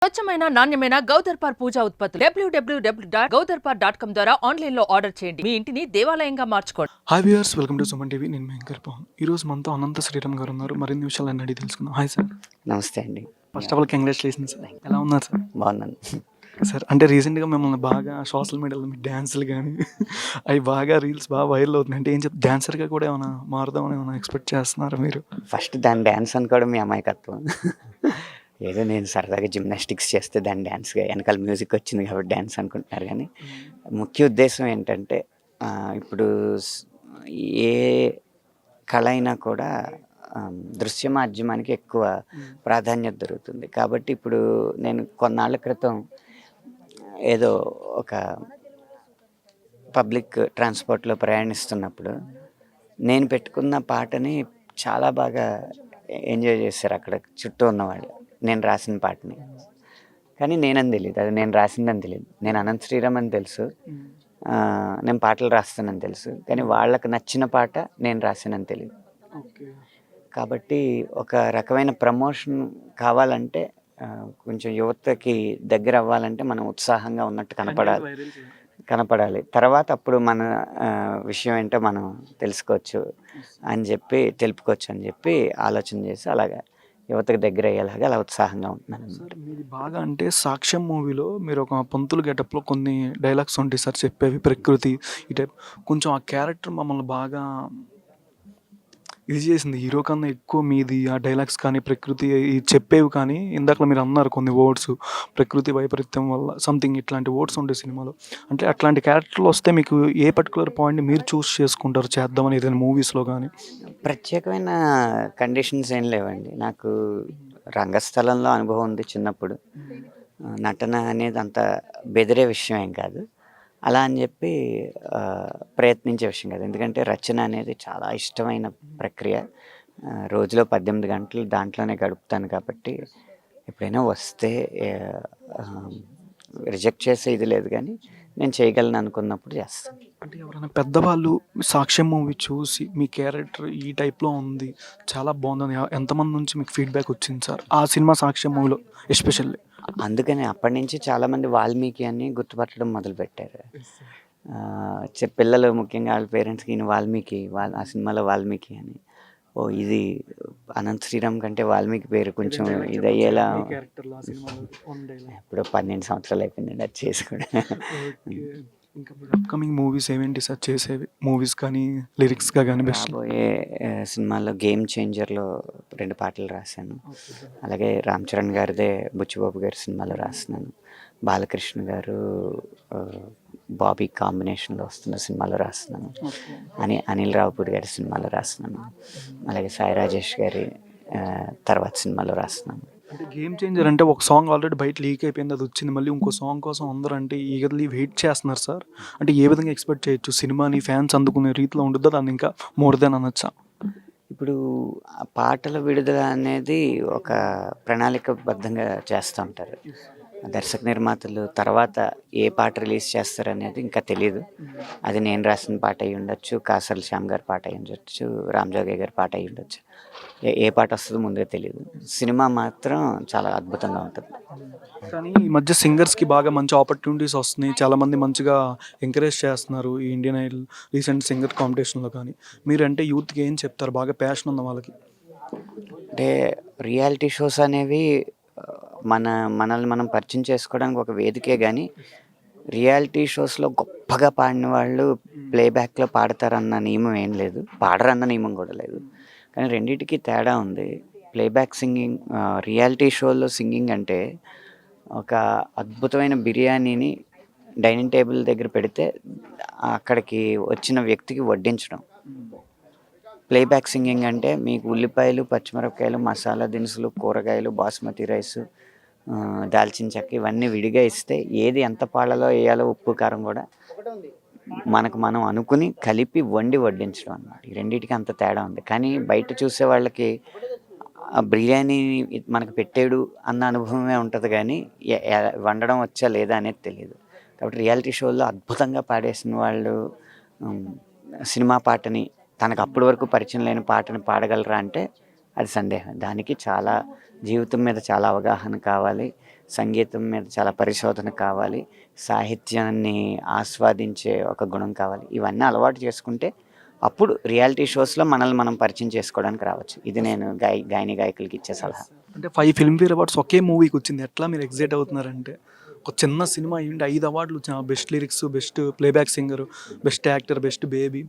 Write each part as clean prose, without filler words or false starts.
స్వచ్ఛమైన నాణ్యమైన గౌదర్పార్ పూజా ఉత్పత్తులు www.gaudarpar.com ద్వారా ఆన్లైన్ లో ఆర్డర్ చేయండి. మీ ఇంటిని దేవాలయంగా మార్చుకోండి. Hi viewers, welcome to Suman TV. నేను వెంకర్ పవన్. ఈరోజు మనతో అనంత శ్రీరామ్ గారు ఉన్నారు. మరిన్ని విషయాలు అడిగి తెలుసుకుందాం. Hi sir. నమస్తే అండి. First of all congratulations sir. ఎలా ఉన్నారు సార్? బాగున్నాను సార్, అంటే రీసెంట్గా మిమ్మల్ని బాగా సోషల్ మీడియాలో మీ డ్యాన్సులు కానీ అవి బాగా రీల్స్ బాగా వైరల్ అవుతున్నాయి. అంటే ఏం చెప్తే డాన్సర్గా కూడా ఏమైనా మారుదామని ఏమైనా ఎక్స్పెక్ట్ చేస్తున్నారా మీరు? ఫస్ట్ దాని డ్యాన్స్ అనుకోవడం మీ అమాయకత్వం. ఏదో నేను సరదాగా జిమ్నాస్టిక్స్ చేస్తే దాని డ్యాన్స్గా వెనకాల మ్యూజిక్ వచ్చింది కాబట్టి డ్యాన్స్ అనుకుంటున్నారు. కానీ ముఖ్య ఉద్దేశం ఏంటంటే ఇప్పుడు ఏ కళ అయినా కూడా దృశ్య మాధ్యమానికి ఎక్కువ ప్రాధాన్యత దొరుకుతుంది. కాబట్టి ఇప్పుడు నేను కొన్నాళ్ళ క్రితం ఏదో ఒక పబ్లిక్ ట్రాన్స్పోర్ట్లో ప్రయాణిస్తున్నప్పుడు నేను పెట్టుకున్న పాటని చాలా బాగా ఎంజాయ్ చేశారు అక్కడ చుట్టూ ఉన్నవాళ్ళు, నేను రాసిన పాటని. కానీ నేనని తెలియదు, అది నేను రాసిందని తెలియదు. నేను అనంత శ్రీరామ్ అని తెలుసు, నేను పాటలు రాస్తానని తెలుసు, కానీ వాళ్ళకి నచ్చిన పాట నేను రాసానని తెలియదు. కాబట్టి ఒక రకమైన ప్రమోషన్ కావాలంటే, కొంచెం యువతకి దగ్గర అవ్వాలంటే మనం ఉత్సాహంగా ఉన్నట్టు కనపడాలి. తర్వాత అప్పుడు మన విషయం ఏంటో మనం తెలుసుకోవచ్చు అని చెప్పి తెలుపుకోవచ్చు అని చెప్పి ఆలోచన చేసి అలాగా యువతకు దగ్గర అయ్యేలాగా అలా ఉత్సాహంగా ఉంటున్నాను. సార్, మీది బాగా అంటే సాక్ష్యం మూవీలో మీరు ఒక పంతులు గెటప్లో కొన్ని డైలాగ్స్ ఉంటాయి సార్, చెప్పేవి ప్రకృతి ఈ టైప్. కొంచెం ఆ క్యారెక్టర్ మమ్మల్ని బాగా ఇది చేసింది. హీరో కన్నా ఎక్కువ మీది ఆ డైలాగ్స్ కానీ ప్రకృతి చెప్పేవి కానీ, ఇందాక మీరు అన్నారు కొన్ని వర్డ్స్, ప్రకృతి వైపరీత్యం వల్ల సంథింగ్ ఇట్లాంటి వర్డ్స్ ఉంటాయి సినిమాలో. అంటే అట్లాంటి క్యారెక్టర్లు వస్తే మీకు ఏ పర్టికులర్ పాయింట్ మీరు చూస్ చేసుకుంటారు చేద్దామని ఏదైనా మూవీస్లో కానీ? ప్రత్యేకమైన కండిషన్స్ ఏం లేవండి. నాకు రంగస్థలంలో అనుభవం ఉంది చిన్నప్పుడు. నటన అనేది అంత బెదిరే విషయం ఏం కాదు. అలా అని చెప్పి ప్రయత్నించే విషయం కాదు. ఎందుకంటే రచన అనేది చాలా ఇష్టమైన ప్రక్రియ. రోజులో 18 గంటలు దాంట్లోనే గడుపుతాను. కాబట్టి ఎప్పుడైనా వస్తే రిజెక్ట్ చేసే ఇది లేదు, కానీ నేను చేయగలను అనుకున్నప్పుడు చేస్తాను. అంటే ఎవరైనా పెద్దవాళ్ళు సాక్ష్యం మూవీ చూసి మీ క్యారెక్టర్ ఈ టైప్లో ఉంది, చాలా బాగుందని ఎంతమంది నుంచి మీకు ఫీడ్బ్యాక్ వచ్చింది సార్ ఆ సినిమా సాక్ష్యం మూవీలో ఎస్పెషల్లీ? అందుకని అప్పటి నుంచి చాలామంది వాల్మీకి అని గుర్తుపట్టడం మొదలుపెట్టారు. పిల్లలు ముఖ్యంగా వాళ్ళ పేరెంట్స్కి ఈయన వాల్మీకి, ఆ సినిమాలో వాల్మీకి అని. ఓ, ఇది అనంత శ్రీరామ్ కంటే వాల్మీకి పేరు కొంచెం ఇది అయ్యేలా. ఇప్పుడు 12 సంవత్సరాలు అయిపోయిందండి అది చేసి కూడా. ఇంకా అప్కమింగ్ మూవీస్ ఏమేంటి సార్ చేసేవి? మూవీస్ కానీ లిరిక్స్గా కానీ బెస్ట్ రాబోయే సినిమాల్లో గేమ్ చేంజర్లో 2 పాటలు రాశాను. అలాగే రామ్ చరణ్ గారిదే బుచ్చిబాబు గారి సినిమాలో రాస్తున్నాను. బాలకృష్ణ గారు బాబీ కాంబినేషన్లో వస్తున్న సినిమాలో రాస్తున్నాను. అనిల్ రావుపూడి గారి సినిమాలో రాస్తున్నాను. అలాగే సాయి రాజేష్ గారి తర్వాత సినిమాలో రాస్తున్నాను. అంటే గేమ్ చేంజర్ అంటే ఒక సాంగ్ ఆల్రెడీ బయట లీక్ అయిపోయింది, అది వచ్చింది. మళ్ళీ ఇంకో సాంగ్ కోసం అందరూ అంటే ఈగర్లీ వెయిట్ చేస్తున్నారు సార్. అంటే ఏ విధంగా ఎక్స్పెక్ట్ చేయొచ్చు? సినిమాని ఫ్యాన్స్ అందుకునే రీతిలో ఉంటుందా, దాన్ని ఇంకా మోర్ దెన్ అనొచ్చా? ఇప్పుడు ఆ పాటల విడుదల అనేది ఒక ప్రణాళికబద్ధంగా చేస్తూ ఉంటారు దర్శక నిర్మాతలు. తర్వాత ఏ పాట రిలీజ్ చేస్తారనేది ఇంకా తెలియదు. అది నేను రాసిన పాట అయి ఉండొచ్చు, కాసర్ల శ్యామ్ గారి పాట అయి ఉండొచ్చు, రామ్ జోగయ్య గారి పాట అయి ఉండొచ్చు. ఏ పాట వస్తుందో ముందుగా తెలియదు. సినిమా మాత్రం చాలా అద్భుతంగా ఉంటుంది. కానీ ఈ మధ్య సింగర్స్కి బాగా మంచి ఆపర్చునిటీస్ వస్తున్నాయి, చాలామంది మంచిగా ఎంకరేజ్ చేస్తున్నారు ఈ ఇండియన్ ఐడల్ రీసెంట్ సింగర్ కాంపిటీషన్లో. కానీ మీరంటే యూత్కి ఏం చెప్తారు? బాగా ప్యాషన్ ఉన్న వాళ్ళకి. అంటే రియాలిటీ షోస్ అనేవి మనల్ని మనం పరిచయం చేసుకోవడానికి ఒక వేదికే, కానీ రియాలిటీ షోస్లో గొప్పగా పాడిన వాళ్ళు ప్లేబ్యాక్లో పాడతారన్న నియమం ఏం లేదు, పాడరన్న నియమం కూడా లేదు. కానీ రెండింటికి తేడా ఉంది. ప్లేబ్యాక్ సింగింగ్, రియాలిటీ షోలో సింగింగ్ అంటే ఒక అద్భుతమైన బిర్యానీని డైనింగ్ టేబుల్ దగ్గర పెడితే అక్కడికి వచ్చిన వ్యక్తికి వడ్డించడం. ప్లేబ్యాక్ సింగింగ్ అంటే మీకు ఉల్లిపాయలు, పచ్చిమిరపకాయలు, మసాలా దినుసులు, కూరగాయలు, బాస్మతి రైసు, దాల్చిన చెక్క ఇవన్నీ విడిగా ఇస్తే ఏది ఎంత పాలలో వేయాలో ఉప్పు కారం కూడా మనకు మనం అనుకుని కలిపి వడ్డించడం అన్నమాట. ఈ రెండింటికి అంత తేడా ఉంది. కానీ బయట చూసే వాళ్ళకి ఆ బిర్యానీ మనకు పెట్టాడు అన్న అనుభవమే ఉంటుంది, కానీ వండడం వచ్చా లేదా అనేది తెలియదు. కాబట్టి రియాలిటీ షోల్లో అద్భుతంగా పాడేసిన వాళ్ళు సినిమా పాటని, తనకు అప్పటి వరకు పరిచయం లేని పాటని పాడగలరా అంటే అది సందేహం. దానికి చాలా జీవితం మీద చాలా అవగాహన కావాలి, సంగీతం మీద చాలా పరిశోధన కావాలి, సాహిత్యాన్ని ఆస్వాదించే ఒక గుణం కావాలి. ఇవన్నీ అలవాటు చేసుకుంటే అప్పుడు రియాలిటీ షోస్లో మనల్ని మనం పరిచయం చేసుకోవడానికి రావచ్చు. ఇది నేను గాయని గాయకులకి ఇచ్చే సలహా. అంటే 5 ఫిల్మ్‌ఫేర్ అవార్డ్స్ ఒకే మూవీకి వచ్చింది. ఎట్లా మీరు ఎక్సైట్ అవుతున్నారంటే? ఒక చిన్న సినిమా ఏంటి 5 అవార్డులు best lyrics, best playback singer, best actor, best baby.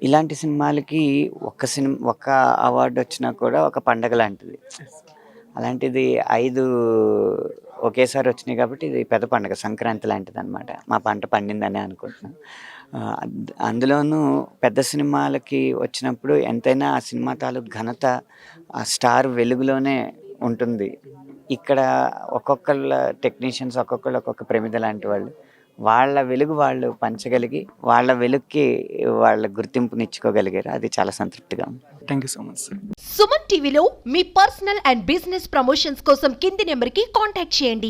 ఇలాంటి సినిమాలకి ఒక్క అవార్డు వచ్చినా కూడా ఒక పండగ లాంటిది. అలాంటిది 5 ఒకేసారి వచ్చినాయి కాబట్టి ఇది పెద్ద పండగ, సంక్రాంతి లాంటిదనమాట. మా పంట పండిందనే అనుకుంటున్నాను. అందులోనూ పెద్ద సినిమాలకి వచ్చినప్పుడు ఎంతైనా ఆ సినిమా తాలూకు ఘనత ఆ స్టార్ వెలుగులోనే ఉంటుంది. ఇక్కడ ఒక్కొక్కళ్ళ టెక్నీషియన్స్ ఒక్కొక్క ప్రమిద లాంటి వాళ్ళు. వాళ్ళ వెలుగు వాళ్ళు పంచగలిగి వాళ్ళ వెలుగుకి వాళ్ళ గుర్తింపునిచ్చుకోగలిగారు. అది చాలా సంతృప్తిగా ఉంది. Thank you so much sir. Suman టీవీలో మీ పర్సనల్ అండ్ బిజినెస్ ప్రమోషన్స్ కోసం కింది నెంబర్కి కాంటాక్ట్ చేయండి.